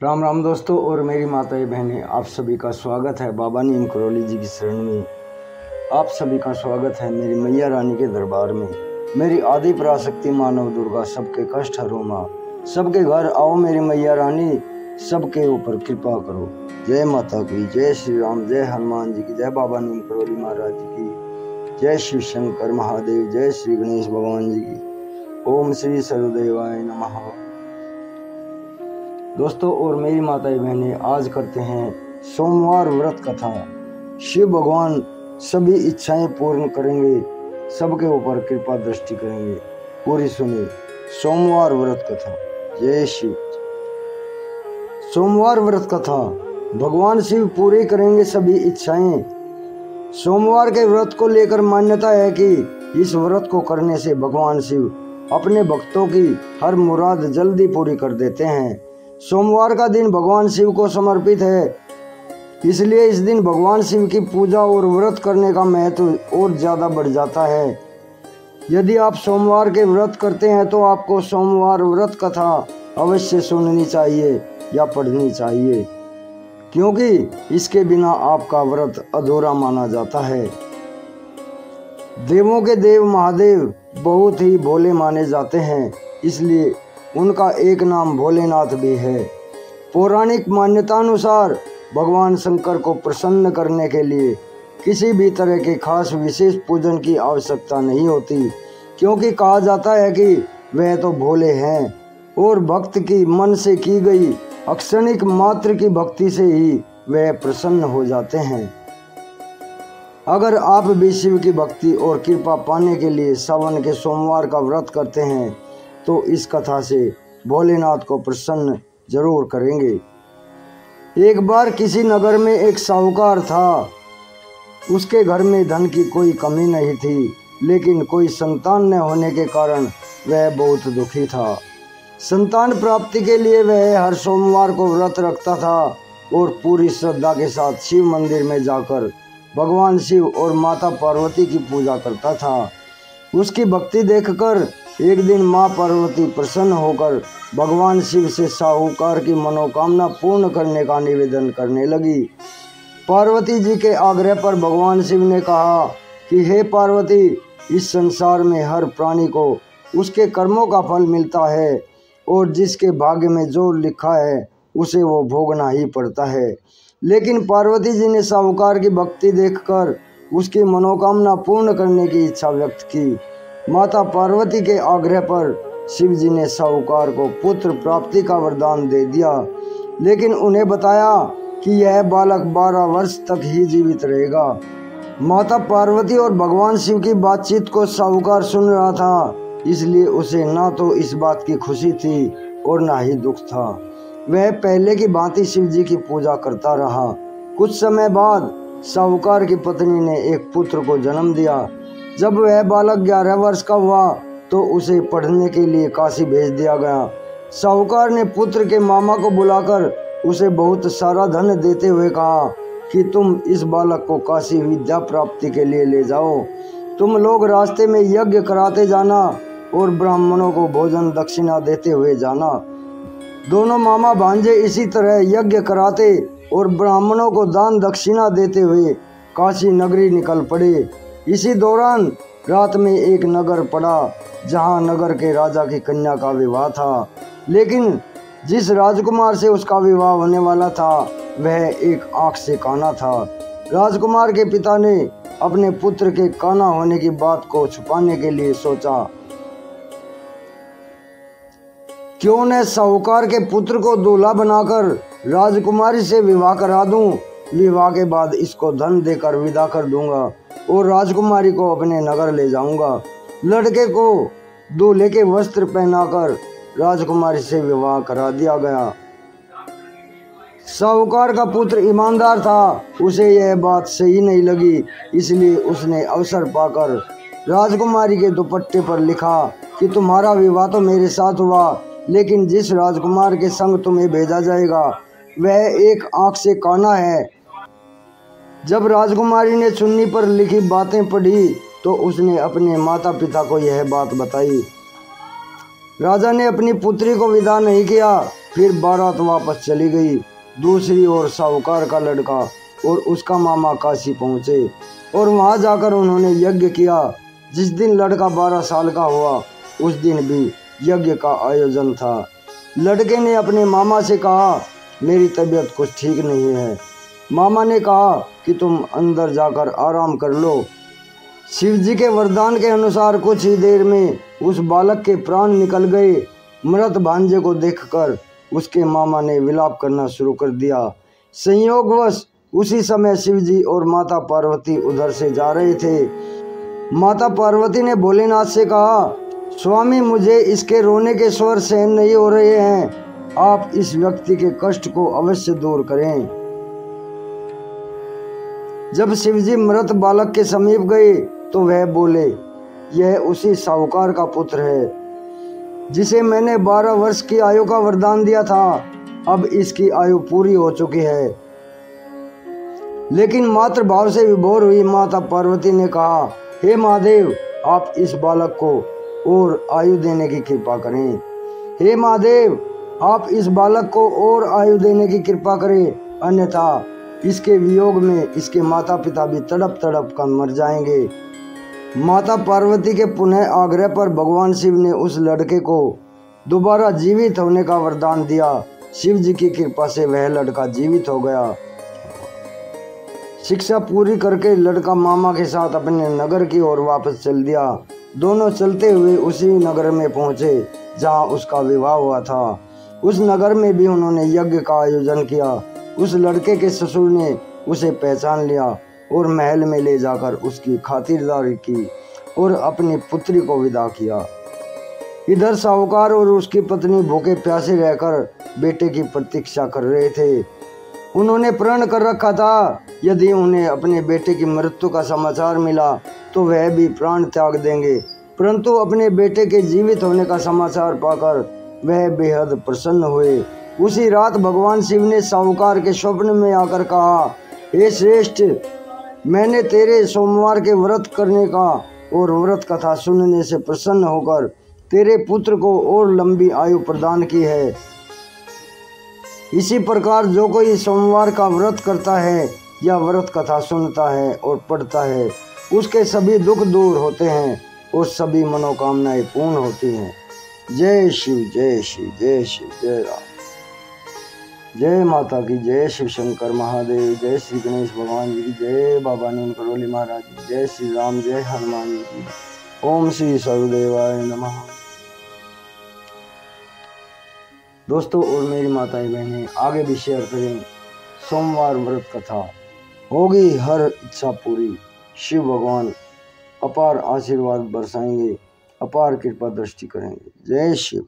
राम राम दोस्तों और मेरी माताएं बहनें, आप सभी का स्वागत है बाबा नीम करौली जी की शरण में। आप सभी का स्वागत है मेरी मैया रानी के दरबार में। मेरी आदि पराशक्ति मानव दुर्गा सबके कष्ट हरो माँ, सबके घर आओ मेरी मैया रानी, सबके ऊपर कृपा करो। जय माता की, जय श्री राम, जय हनुमान जी की, जय बाबा नीम करौली महाराज जी की, जय शिव शंकर महादेव, जय श्री गणेश भगवान जी की। ओम श्री सर्वदेवाय नमः। दोस्तों और मेरी माताएं बहनें, आज करते हैं सोमवार व्रत कथा। शिव भगवान सभी इच्छाएं पूर्ण करेंगे, सबके ऊपर कृपा दृष्टि करेंगे। पूरी सुनिए सोमवार व्रत कथा। जय शिव। सोमवार व्रत कथा। भगवान शिव पूरी करेंगे सभी इच्छाएं। सोमवार के व्रत को लेकर मान्यता है कि इस व्रत को करने से भगवान शिव अपने भक्तों की हर मुराद जल्दी पूरी कर देते हैं। सोमवार का दिन भगवान शिव को समर्पित है, इसलिए इस दिन भगवान शिव की पूजा और व्रत करने का महत्व और ज़्यादा बढ़ जाता है। यदि आप सोमवार के व्रत करते हैं तो आपको सोमवार व्रत कथा अवश्य सुननी चाहिए या पढ़नी चाहिए, क्योंकि इसके बिना आपका व्रत अधूरा माना जाता है। देवों के देव महादेव बहुत ही भोले माने जाते हैं, इसलिए उनका एक नाम भोलेनाथ भी है। पौराणिक मान्यतानुसार भगवान शंकर को प्रसन्न करने के लिए किसी भी तरह के खास विशेष पूजन की आवश्यकता नहीं होती, क्योंकि कहा जाता है कि वह तो भोले हैं और भक्त की मन से की गई अक्षणिक मात्र की भक्ति से ही वह प्रसन्न हो जाते हैं। अगर आप भी शिव की भक्ति और कृपा पाने के लिए सावन के सोमवार का व्रत करते हैं तो इस कथा से भोलेनाथ को प्रसन्न जरूर करेंगे। एक बार किसी नगर में एक साहूकार था। उसके घर में धन की कोई कमी नहीं थी, लेकिन कोई संतान न होने के कारण वह बहुत दुखी था। संतान प्राप्ति के लिए वह हर सोमवार को व्रत रखता था और पूरी श्रद्धा के साथ शिव मंदिर में जाकर भगवान शिव और माता पार्वती की पूजा करता था। उसकी भक्ति देखकर एक दिन माँ पार्वती प्रसन्न होकर भगवान शिव से साहूकार की मनोकामना पूर्ण करने का निवेदन करने लगी। पार्वती जी के आग्रह पर भगवान शिव ने कहा कि हे पार्वती, इस संसार में हर प्राणी को उसके कर्मों का फल मिलता है और जिसके भाग्य में जो लिखा है उसे वो भोगना ही पड़ता है। लेकिन पार्वती जी ने साहूकार की भक्ति देखकर उसकी मनोकामना पूर्ण करने की इच्छा व्यक्त की। माता पार्वती के आग्रह पर शिव जी ने साहूकार को पुत्र प्राप्ति का वरदान दे दिया, लेकिन उन्हें बताया कि यह बालक 12 वर्ष तक ही जीवित रहेगा। माता पार्वती और भगवान शिव की बातचीत को साहूकार सुन रहा था, इसलिए उसे ना तो इस बात की खुशी थी और ना ही दुख था। वह पहले की भांति शिव जी की पूजा करता रहा। कुछ समय बाद साहूकार की पत्नी ने एक पुत्र को जन्म दिया। जब वह बालक 11 वर्ष का हुआ तो उसे पढ़ने के लिए काशी भेज दिया गया। साहूकार ने पुत्र के मामा को बुलाकर उसे बहुत सारा धन देते हुए कहा कि तुम इस बालक को काशी विद्या प्राप्ति के लिए ले जाओ। तुम लोग रास्ते में यज्ञ कराते जाना और ब्राह्मणों को भोजन दक्षिणा देते हुए जाना। दोनों मामा भांजे इसी तरह यज्ञ कराते और ब्राह्मणों को दान दक्षिणा देते हुए काशी नगरी निकल पड़े। इसी दौरान रात में एक नगर पड़ा जहां नगर के राजा की कन्या का विवाह था, लेकिन जिस राजकुमार से उसका विवाह होने वाला था वह एक आंख से काना था। राजकुमार के पिता ने अपने पुत्र के काना होने की बात को छुपाने के लिए सोचा, क्यों न साहूकार के पुत्र को दूल्हा बनाकर राजकुमारी से विवाह करा दूं। विवाह के बाद इसको धन देकर विदा कर दूंगा और राजकुमारी को अपने नगर ले जाऊंगा। लड़के को दूल्हे के वस्त्र पहनाकर राजकुमारी से विवाह करा दिया गया। साहूकार का पुत्र ईमानदार था, उसे यह बात सही नहीं लगी, इसलिए उसने अवसर पाकर राजकुमारी के दुपट्टे पर लिखा कि तुम्हारा विवाह तो मेरे साथ हुआ, लेकिन जिस राजकुमार के संग तुम्हें भेजा जाएगा वह एक आंख से काना है। जब राजकुमारी ने चुन्नी पर लिखी बातें पढ़ी तो उसने अपने माता पिता को यह बात बताई। राजा ने अपनी पुत्री को विदा नहीं किया फिर बारात वापस चली गई। दूसरी ओर साहूकार का लड़का और उसका मामा काशी पहुँचे और वहाँ जाकर उन्होंने यज्ञ किया। जिस दिन लड़का 12 साल का हुआ उस दिन भी यज्ञ का आयोजन था। लड़के ने अपने मामा से कहा, मेरी तबीयत कुछ ठीक नहीं है। मामा ने कहा कि तुम अंदर जाकर आराम कर लो। शिव जी के वरदान के अनुसार कुछ ही देर में उस बालक के प्राण निकल गए। मृत भांजे को देखकर उसके मामा ने विलाप करना शुरू कर दिया। संयोगवश उसी समय शिव जी और माता पार्वती उधर से जा रहे थे। माता पार्वती ने भोलेनाथ से कहा, स्वामी मुझे इसके रोने के स्वर सहन नहीं हो रहे हैं, आप इस व्यक्ति के कष्ट को अवश्य दूर करें। जब शिवजी मृत बालक के समीप गए तो वह बोले, यह उसी साहूकार का पुत्र है जिसे मैंने 12 वर्ष की आयु का वरदान दिया था। अब इसकी आयु पूरी हो चुकी है। लेकिन मातृभाव से विभोर हुई माता पार्वती ने कहा, हे महादेव, आप इस बालक को और आयु देने की कृपा करें। हे महादेव, आप इस बालक को और आयु देने की कृपा करें, अन्यथा इसके वियोग में इसके माता पिता भी तड़प तड़प कर मर जाएंगे। माता पार्वती के पुनः आग्रह पर भगवान शिव ने उस लड़के को दोबारा जीवित होने का वरदान दिया। शिव जी की कृपा से वह लड़का जीवित हो गया। शिक्षा पूरी करके लड़का मामा के साथ अपने नगर की ओर वापस चल दिया। दोनों चलते हुए उसी नगर में पहुंचे जहां उसका विवाह हुआ था। उस नगर में भी उन्होंने यज्ञ का आयोजन किया। उस लड़के के ससुर ने उसे पहचान लिया और महल में ले जाकर उसकी खातिरदारी की और अपनी पुत्री को विदा किया। इधर साहूकार और उसकी पत्नी भूखे प्यासे रहकर बेटे की प्रतीक्षा कर रहे थे। उन्होंने प्रण कर रखा था, यदि उन्हें अपने बेटे की मृत्यु का समाचार मिला तो वह भी प्राण त्याग देंगे। परंतु अपने बेटे के जीवित होने का समाचार पाकर वह बेहद प्रसन्न हुए। उसी रात भगवान शिव ने साहूकार के स्वप्न में आकर कहा, हे श्रेष्ठ, मैंने तेरे सोमवार के व्रत करने का और व्रत कथा सुनने से प्रसन्न होकर तेरे पुत्र को और लंबी आयु प्रदान की है। इसी प्रकार जो कोई सोमवार का व्रत करता है या व्रत कथा सुनता है और पढ़ता है, उसके सभी दुख दूर होते हैं और सभी मनोकामनाएं पूर्ण होती हैं। जय शिव, जय शिव, जय शिव, जय राम। जय माता की जय, शिव शंकर महादेव, जय श्री गणेश भगवान जी की जय, बाबा नीम करोली महाराज की जय, श्री राम, जय हनुमान जी की। ओम श्री सर्वदेवाय नमः। दोस्तों और मेरी माताएं बहनें, आगे भी शेयर करें। सोमवार व्रत कथा होगी हर इच्छा पूरी। शिव भगवान अपार आशीर्वाद बरसाएंगे, अपार कृपा दृष्टि करेंगे। जय शिव।